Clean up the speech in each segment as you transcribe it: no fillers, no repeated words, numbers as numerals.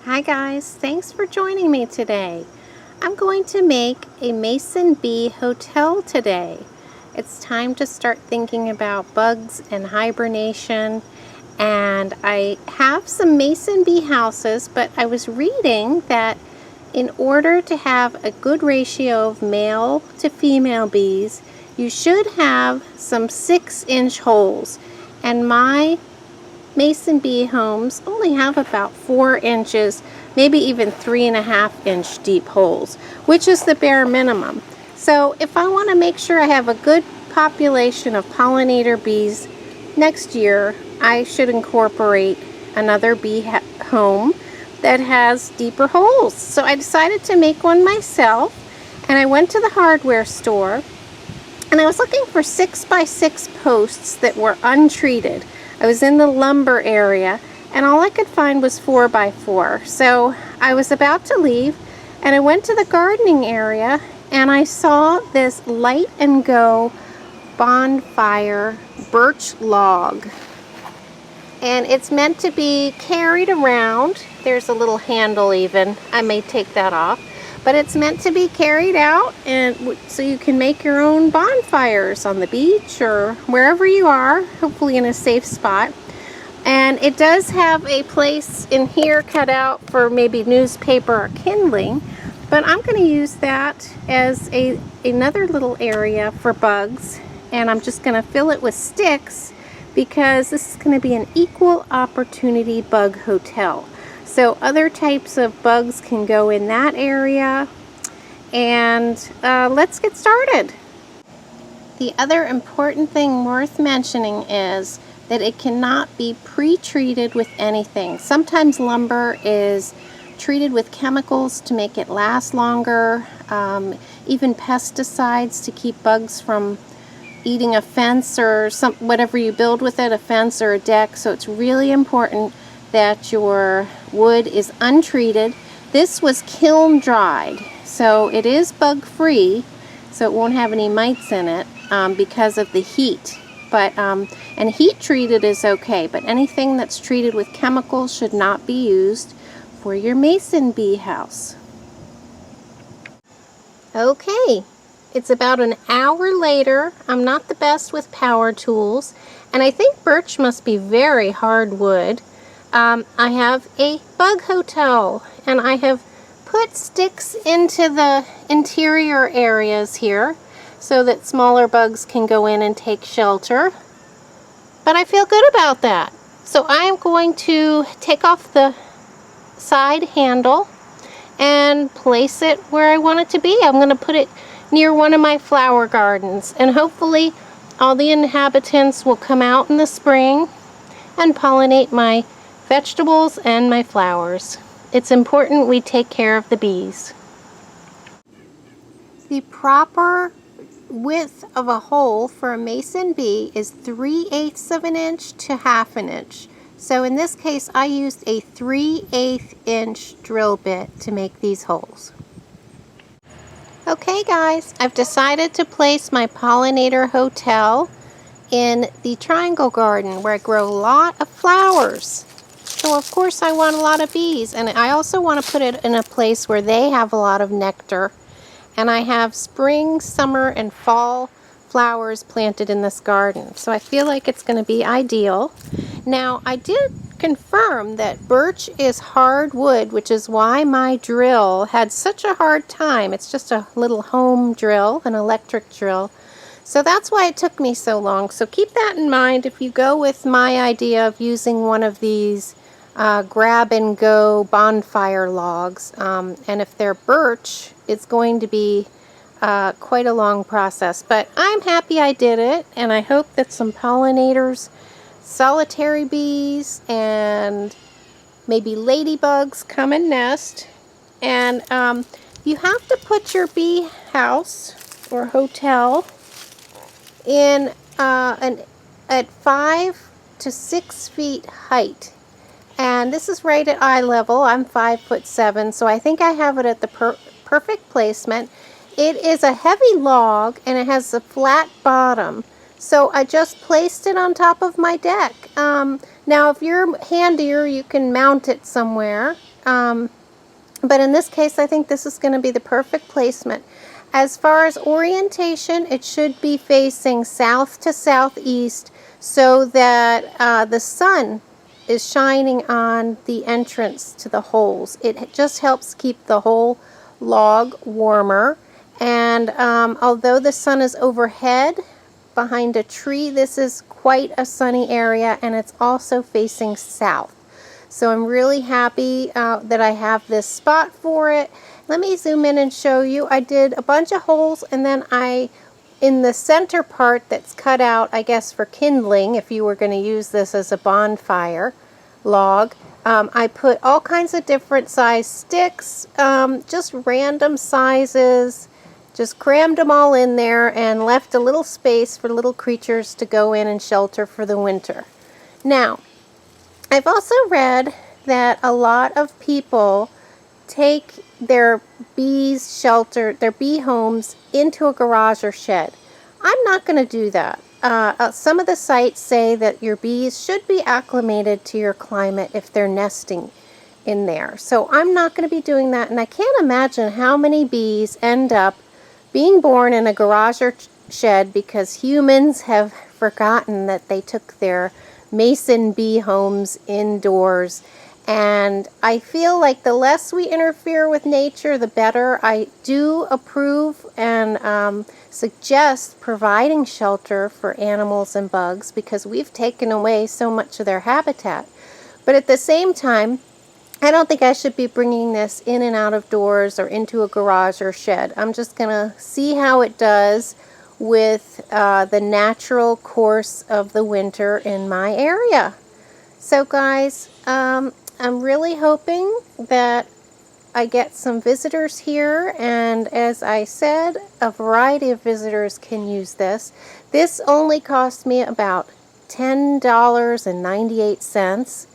Hi guys, thanks for joining me today. I'm going to make a mason bee hotel today. It's time to start thinking about bugs and hibernation, and I have some mason bee houses, but I was reading that in order to have a good ratio of male to female bees, you should have some 6-inch holes, and my mason bee homes only have about 4 inches, maybe even 3.5-inch deep holes, which is the bare minimum. So if I want to make sure I have a good population of pollinator bees next year, I should incorporate another bee home that has deeper holes. So I decided to make one myself, and I went to the hardware store and I was looking for 6x6 posts that were untreated. I was in the lumber area and all I could find was 4x4. So I was about to leave and I went to the gardening area and I saw this Light and Go bonfire birch log. And it's meant to be carried around. There's a little handle even. I may take that off. But it's meant to be carried out, and so you can make your own bonfires on the beach or wherever you are, hopefully in a safe spot. And it does have a place in here cut out for maybe newspaper or kindling, but I'm going to use that as another little area for bugs, and I'm just going to fill it with sticks because this is going to be an equal opportunity bug hotel. So other types of bugs can go in that area, and let's get started. The other important thing worth mentioning is that it cannot be pre-treated with anything. Sometimes lumber is treated with chemicals to make it last longer, even pesticides to keep bugs from eating a fence or whatever you build with it, a fence or a deck. So it's really important that your wood is untreated. This was kiln dried, so it is bug free, so it won't have any mites in it because of the heat. But and heat treated is okay, but anything that's treated with chemicals should not be used for your mason bee house. Okay, it's about an hour later. I'm not the best with power tools, and I think birch must be very hard wood. I have a bug hotel, and I have put sticks into the interior areas here so that smaller bugs can go in and take shelter. But I feel good about that. So I am going to take off the side handle and place it where I want it to be. I'm going to put it near one of my flower gardens, and hopefully all the inhabitants will come out in the spring and pollinate my vegetables and my flowers. It's important we take care of the bees. The proper width of a hole for a mason bee is 3/8 of an inch to 1/2 an inch. So in this case I used a 3/8 inch drill bit to make these holes. Okay guys, I've decided to place my pollinator hotel in the triangle garden where I grow a lot of flowers. So of course I want a lot of bees, and I also want to put it in a place where they have a lot of nectar. And I have spring, summer, and fall flowers planted in this garden. So I feel like it's going to be ideal. Now I did confirm that birch is hard wood, which is why my drill had such a hard time. It's just a little home drill, an electric drill. So that's why it took me so long. So keep that in mind if you go with my idea of using one of these grab-and-go bonfire logs. And if they're birch, it's going to be quite a long process. But I'm happy I did it, and I hope that some pollinators, solitary bees, and maybe ladybugs come and nest. And you have to put your bee house or hotel in at 5 to 6 feet height. And this is right at eye level. I'm 5'7", so I think I have it at the perfect placement. It is a heavy log and it has a flat bottom, so I just placed it on top of my deck. Now if you're handier, you can mount it somewhere, But in this case, I think this is going to be the perfect placement. As far as orientation, it should be facing south to southeast so that the sun is shining on the entrance to the holes. It just helps keep the whole log warmer. And although the sun is overhead behind a tree, this is quite a sunny area, and it's also facing south. So I'm really happy that I have this spot for it. Let me zoom in and show you. I did a bunch of holes, and then in the center part that's cut out, I guess for kindling, if you were going to use this as a bonfire log, I put all kinds of different size sticks, just random sizes, just crammed them all in there and left a little space for little creatures to go in and shelter for the winter. Now, I've also read that a lot of people take their bees shelter, their bee homes, into a garage or shed. I'm not going to do that. Some of the sites say that your bees should be acclimated to your climate if they're nesting in there. So I'm not going to be doing that, and I can't imagine how many bees end up being born in a garage or shed because humans have forgotten that they took their mason bee homes indoors. And I feel like the less we interfere with nature, the better. I do approve and suggest providing shelter for animals and bugs because we've taken away so much of their habitat. But at the same time, I don't think I should be bringing this in and out of doors or into a garage or shed. I'm just going to see how it does with the natural course of the winter in my area. So guys, I'm really hoping that I get some visitors here, and as I said, a variety of visitors can use this. This only cost me about $10.98.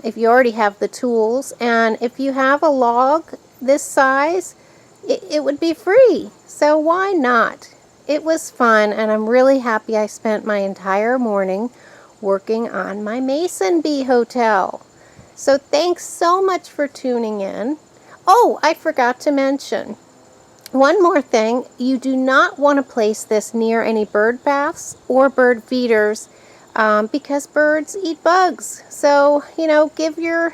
If you already have the tools, and if you have a log this size, it would be free. So why not? It was fun, and I'm really happy I spent my entire morning working on my mason bee hotel. So thanks so much for tuning in. Oh, I forgot to mention one more thing. You do not want to place this near any bird baths or bird feeders because birds eat bugs. So, give your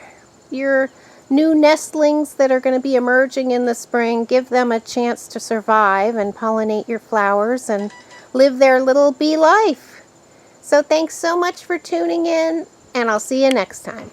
new nestlings that are going to be emerging in the spring, give them a chance to survive and pollinate your flowers and live their little bee life. So thanks so much for tuning in, and I'll see you next time.